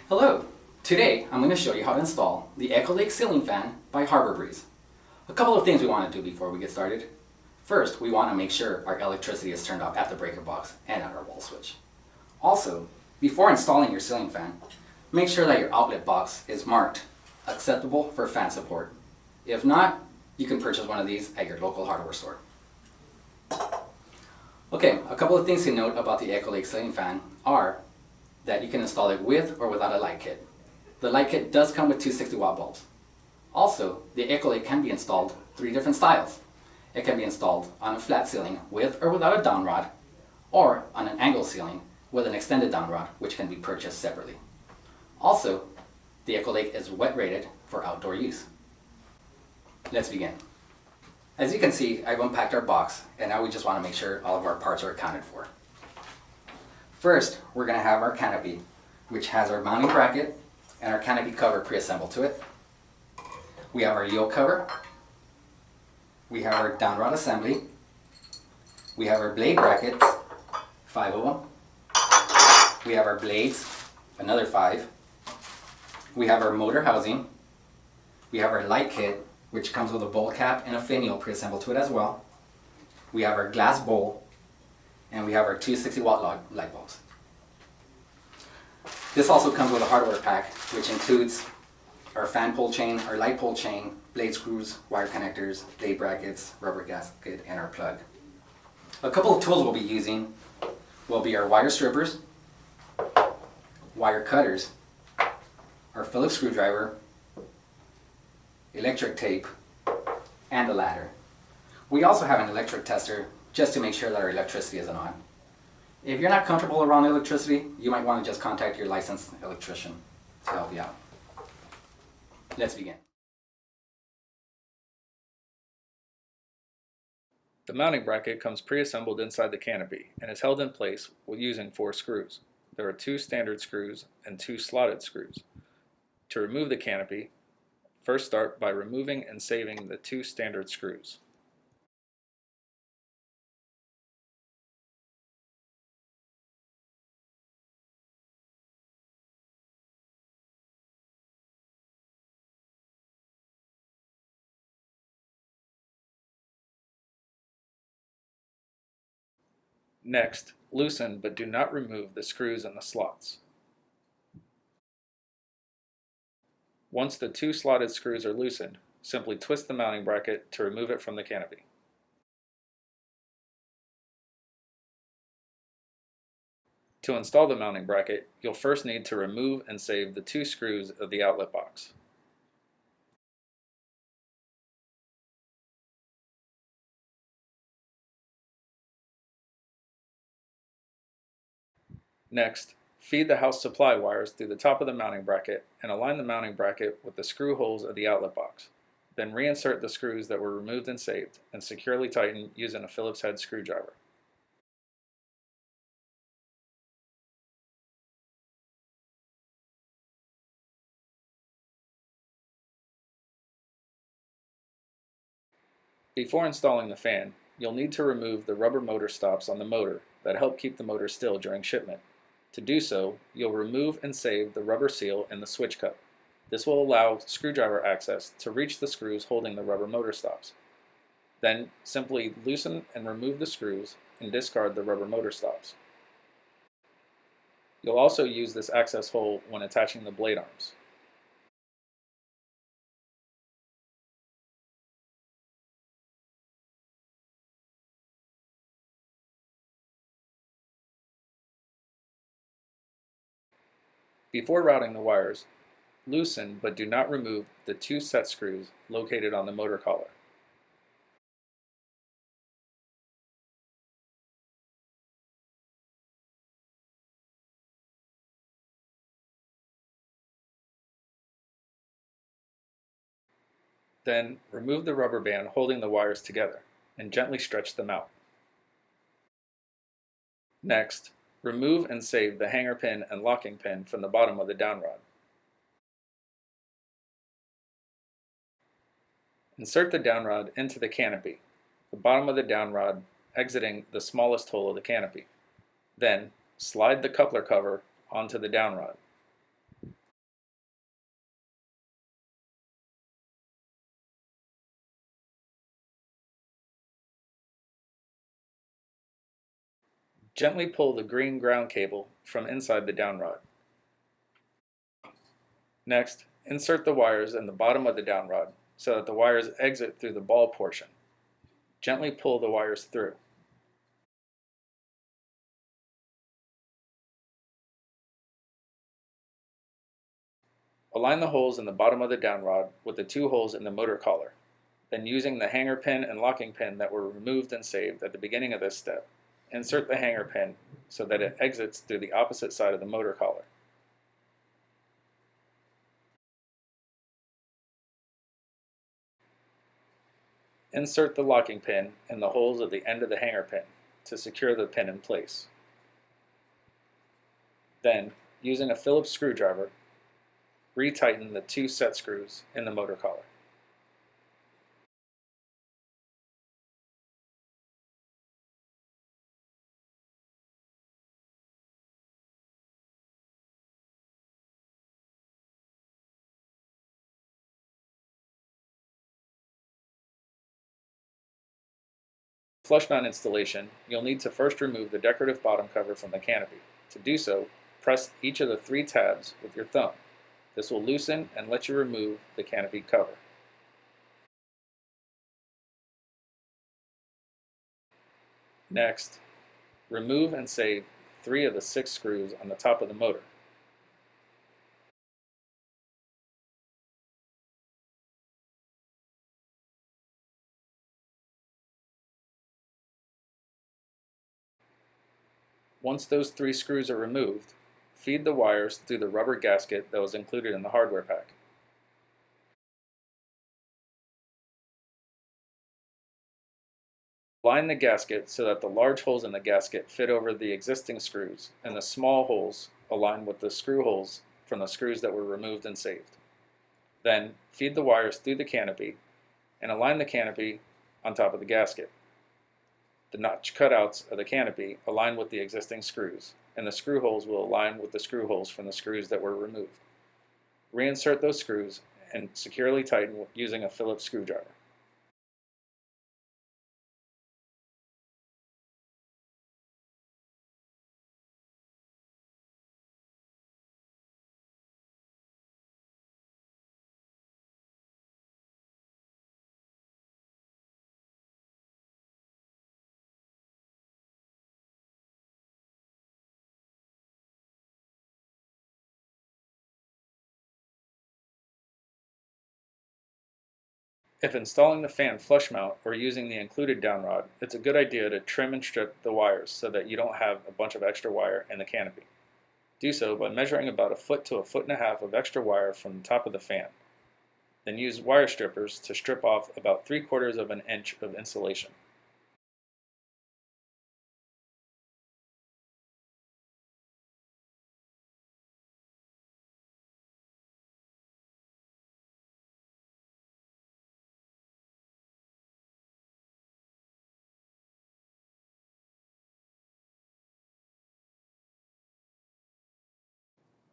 Hello! Today I'm going to show you how to install the Echolake ceiling fan by Harbor Breeze. A couple of things we want to do before we get started. First, we want to make sure our electricity is turned off at the breaker box and at our wall switch. Also, before installing your ceiling fan, make sure that your outlet box is marked acceptable for fan support. If not, you can purchase one of these at your local hardware store. Okay, a couple of things to note about the Echolake ceiling fan are that you can install it with or without a light kit. The light kit does come with two 60-watt bulbs. Also, the Echolake can be installed 3 different styles. It can be installed on a flat ceiling with or without a downrod, or on an angle ceiling with an extended downrod, which can be purchased separately. Also, the Echolake is wet rated for outdoor use. Let's begin. As you can see, I've unpacked our box, and now we just want to make sure all of our parts are accounted for. First, we're going to have our canopy, which has our mounting bracket and our canopy cover pre-assembled to it. We have our yoke cover. We have our downrod assembly. We have our blade brackets, 5 of them. We have our blades, another 5. We have our motor housing. We have our light kit, which comes with a bowl cap and a finial pre-assembled to it as well. We have our glass bowl, and we have our 2 60-watt light bulbs. This also comes with a hardware pack, which includes our fan pull chain, our light pull chain, blade screws, wire connectors, blade brackets, rubber gasket, and our plug. A couple of tools we'll be using will be our wire strippers, wire cutters, our Phillips screwdriver, electric tape, and a ladder. We also have an electric tester just to make sure that our electricity isn't on. If you're not comfortable around electricity, you might want to just contact your licensed electrician to help you out. Let's begin. The mounting bracket comes pre-assembled inside the canopy and is held in place using 4 screws. There are 2 standard screws and 2 slotted screws. To remove the canopy, first start by removing and saving the 2 standard screws. Next, loosen but do not remove the screws in the slots. Once the 2 slotted screws are loosened, simply twist the mounting bracket to remove it from the canopy. To install the mounting bracket, you'll first need to remove and save the 2 screws of the outlet box. Next, feed the house supply wires through the top of the mounting bracket and align the mounting bracket with the screw holes of the outlet box. Then reinsert the screws that were removed and saved and securely tighten using a Phillips head screwdriver. Before installing the fan, you'll need to remove the rubber motor stops on the motor that help keep the motor still during shipment. To do so, you'll remove and save the rubber seal in the switch cup. This will allow screwdriver access to reach the screws holding the rubber motor stops. Then simply loosen and remove the screws and discard the rubber motor stops. You'll also use this access hole when attaching the blade arms. Before routing the wires, loosen but do not remove the 2 set screws located on the motor collar. Then remove the rubber band holding the wires together and gently stretch them out. Next, remove and save the hanger pin and locking pin from the bottom of the downrod. Insert the downrod into the canopy, the bottom of the downrod exiting the smallest hole of the canopy. Then, slide the coupler cover onto the downrod. Gently pull the green ground cable from inside the downrod. Next, insert the wires in the bottom of the downrod so that the wires exit through the ball portion. Gently pull the wires through. Align the holes in the bottom of the downrod with the two holes in the motor collar. Then, using the hanger pin and locking pin that were removed and saved at the beginning of this step, insert the hanger pin so that it exits through the opposite side of the motor collar. Insert the locking pin in the holes at the end of the hanger pin to secure the pin in place. Then, using a Phillips screwdriver, retighten the two set screws in the motor collar. Flush mount installation, you'll need to first remove the decorative bottom cover from the canopy. To do so, press each of the three tabs with your thumb. This will loosen and let you remove the canopy cover. Next, remove and save 3 of the 6 screws on the top of the motor. Once those 3 screws are removed, feed the wires through the rubber gasket that was included in the hardware pack. Line the gasket so that the large holes in the gasket fit over the existing screws and the small holes align with the screw holes from the screws that were removed and saved. Then, feed the wires through the canopy and align the canopy on top of the gasket. The notch cutouts of the canopy align with the existing screws, and the screw holes will align with the screw holes from the screws that were removed. Reinsert those screws and securely tighten using a Phillips screwdriver. If installing the fan flush mount or using the included downrod, it's a good idea to trim and strip the wires so that you don't have a bunch of extra wire in the canopy. Do so by measuring about 1 foot to 1.5 feet of extra wire from the top of the fan. Then use wire strippers to strip off about 3/4 of an inch of insulation.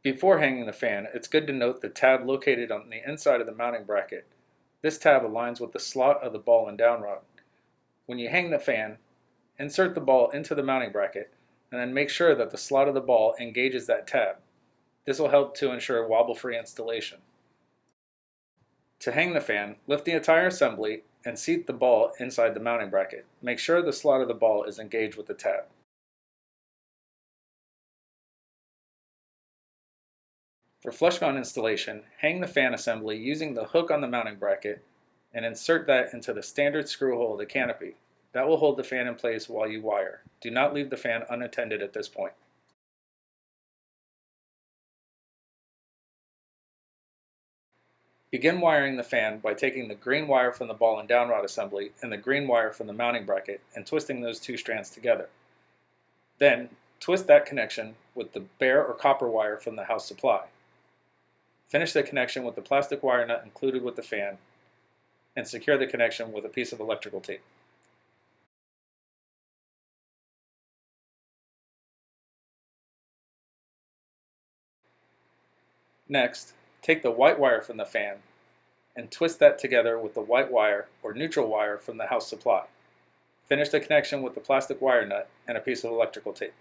Before hanging the fan, it's good to note the tab located on the inside of the mounting bracket. This tab aligns with the slot of the ball and downrod. When you hang the fan, insert the ball into the mounting bracket and then make sure that the slot of the ball engages that tab. This will help to ensure wobble-free installation. To hang the fan, lift the entire assembly and seat the ball inside the mounting bracket. Make sure the slot of the ball is engaged with the tab. For flush mount installation, hang the fan assembly using the hook on the mounting bracket and insert that into the standard screw hole of the canopy. That will hold the fan in place while you wire. Do not leave the fan unattended at this point. Begin wiring the fan by taking the green wire from the ball and downrod assembly and the green wire from the mounting bracket and twisting those two strands together. Then, twist that connection with the bare or copper wire from the house supply. Finish the connection with the plastic wire nut included with the fan and secure the connection with a piece of electrical tape. Next, take the white wire from the fan and twist that together with the white wire or neutral wire from the house supply. Finish the connection with the plastic wire nut and a piece of electrical tape.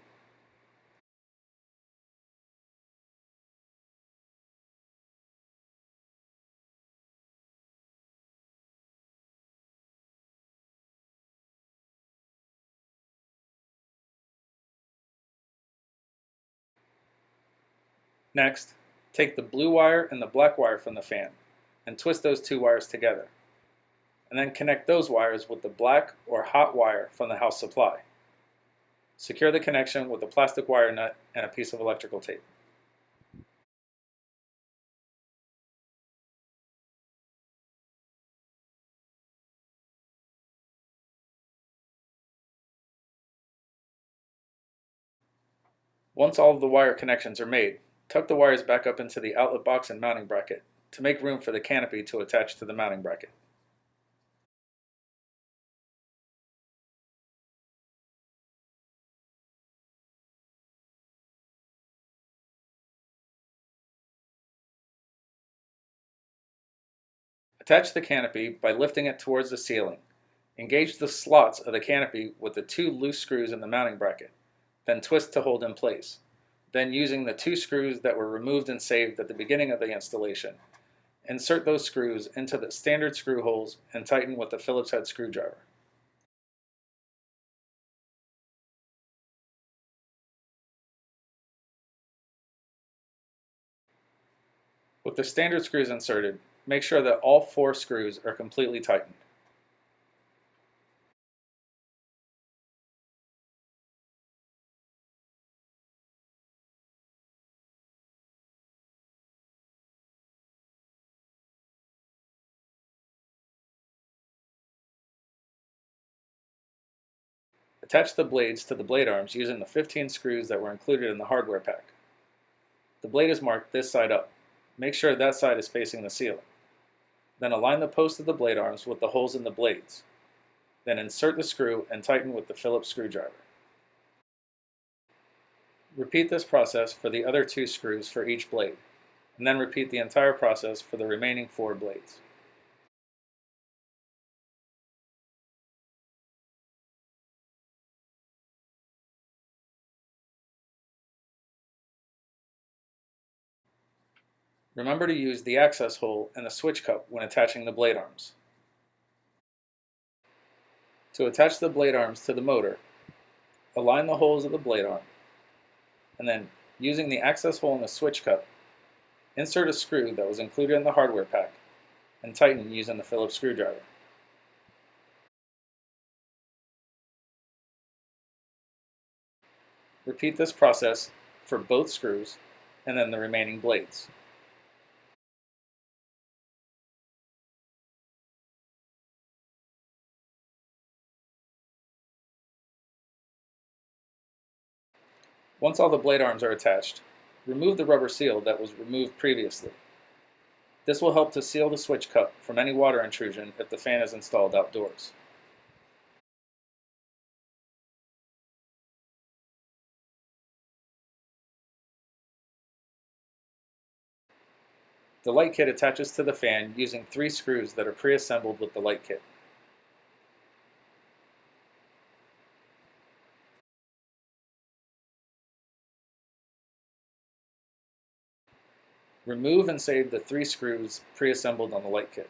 Next, take the blue wire and the black wire from the fan and twist those two wires together, and then connect those wires with the black or hot wire from the house supply. Secure the connection with a plastic wire nut and a piece of electrical tape. Once all of the wire connections are made, tuck the wires back up into the outlet box and mounting bracket to make room for the canopy to attach to the mounting bracket. Attach the canopy by lifting it towards the ceiling. Engage the slots of the canopy with the two loose screws in the mounting bracket, then twist to hold in place. Then, using the two screws that were removed and saved at the beginning of the installation, insert those screws into the standard screw holes and tighten with the Phillips head screwdriver. With the standard screws inserted, make sure that all 4 screws are completely tightened. Attach the blades to the blade arms using the 15 screws that were included in the hardware pack. The blade is marked this side up. Make sure that side is facing the ceiling. Then align the post of the blade arms with the holes in the blades. Then insert the screw and tighten with the Phillips screwdriver. Repeat this process for the other 2 screws for each blade, and then repeat the entire process for the remaining 4 blades. Remember to use the access hole and the switch cup when attaching the blade arms. To attach the blade arms to the motor, align the holes of the blade arm, and then, using the access hole and the switch cup, insert a screw that was included in the hardware pack and tighten using the Phillips screwdriver. Repeat this process for both screws and then the remaining blades. Once all the blade arms are attached, remove the rubber seal that was removed previously. This will help to seal the switch cup from any water intrusion if the fan is installed outdoors. The light kit attaches to the fan using 3 screws that are pre-assembled with the light kit. Remove and save the 3 screws pre-assembled on the light kit.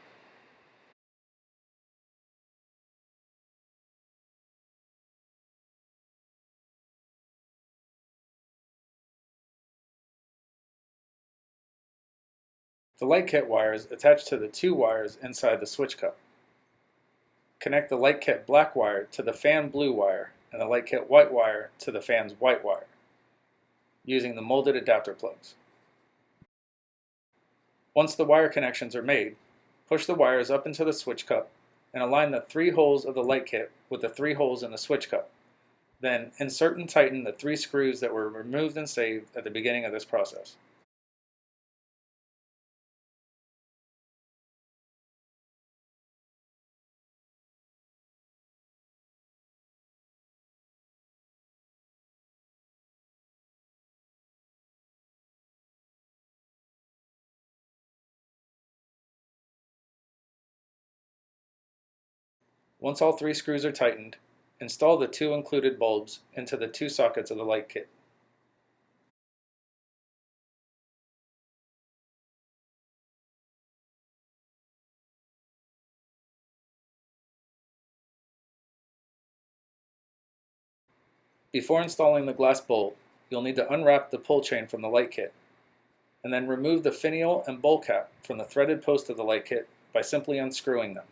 The light kit wires attach to the 2 wires inside the switch cup. Connect the light kit black wire to the fan blue wire and the light kit white wire to the fan's white wire, using the molded adapter plugs. Once the wire connections are made, push the wires up into the switch cup and align the 3 holes of the light kit with the 3 holes in the switch cup. Then insert and tighten the 3 screws that were removed and saved at the beginning of this process. Once all 3 screws are tightened, Install the 2 included bulbs into the 2 sockets of the light kit. Before installing the glass bulb, you'll need to unwrap the pull chain from the light kit, and then remove the finial and bowl cap from the threaded post of the light kit by simply unscrewing them.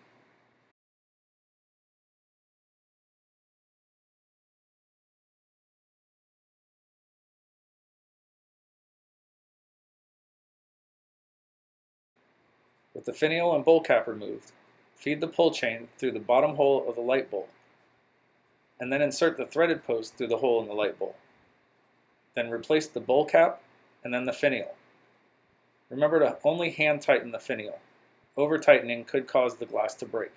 With the finial and bowl cap removed, feed the pull chain through the bottom hole of the light bulb, and then insert the threaded post through the hole in the light bulb. Then replace the bowl cap and then the finial. Remember to only hand tighten the finial. Over tightening could cause the glass to break.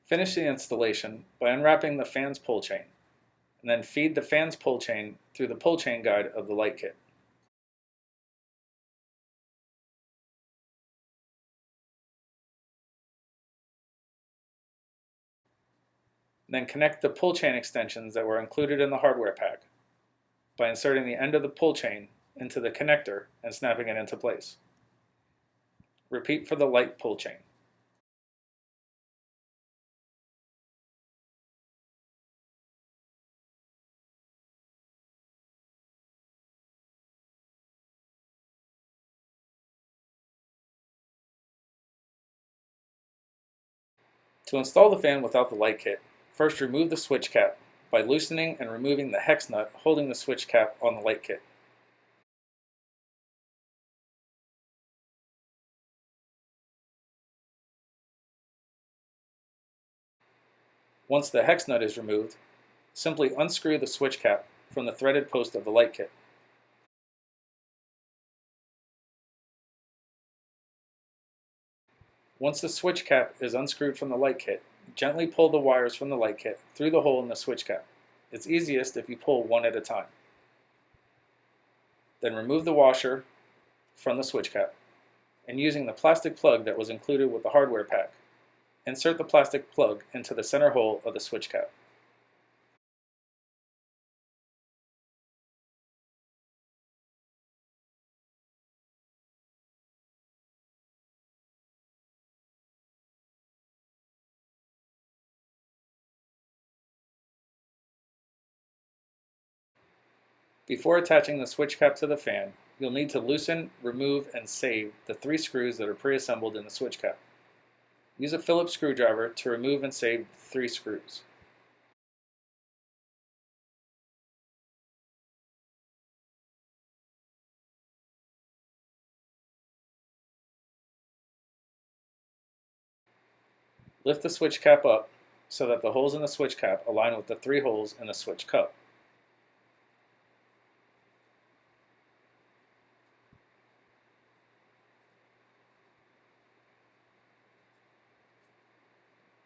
Finish the installation by unwrapping the fan's pull chain, and then feed the fan's pull chain through the pull chain guide of the light kit. Then connect the pull chain extensions that were included in the hardware pack by inserting the end of the pull chain into the connector and snapping it into place. Repeat for the light pull chain. To install the fan without the light kit, first remove the switch cap by loosening and removing the hex nut holding the switch cap on the light kit. Once the hex nut is removed, simply unscrew the switch cap from the threaded post of the light kit. Once the switch cap is unscrewed from the light kit, gently pull the wires from the light kit through the hole in the switch cap. It's easiest if you pull one at a time. Then remove the washer from the switch cap, and using the plastic plug that was included with the hardware pack, insert the plastic plug into the center hole of the switch cap. Before attaching the switch cap to the fan, you'll need to loosen, remove, and save the 3 screws that are pre-assembled in the switch cap. Use a Phillips screwdriver to remove and save the 3 screws. Lift the switch cap up so that the holes in the switch cap align with the 3 holes in the switch cup.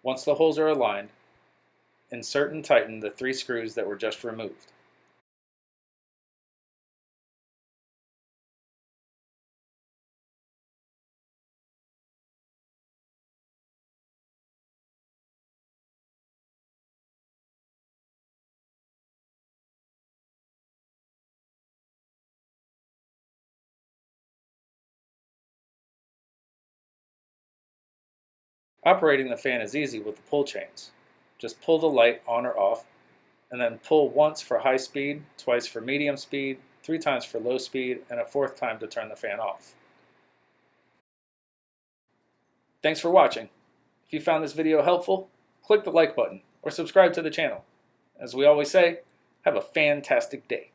Once the holes are aligned, insert and tighten the 3 screws that were just removed. Operating the fan is easy with the pull chains. Just pull the light on or off, and then pull once for high speed, twice for medium speed, 3 times for low speed, and a 4th time to turn the fan off. Thanks for watching. If you found this video helpful, click the like button or subscribe to the channel. As we always say, have a fantastic day.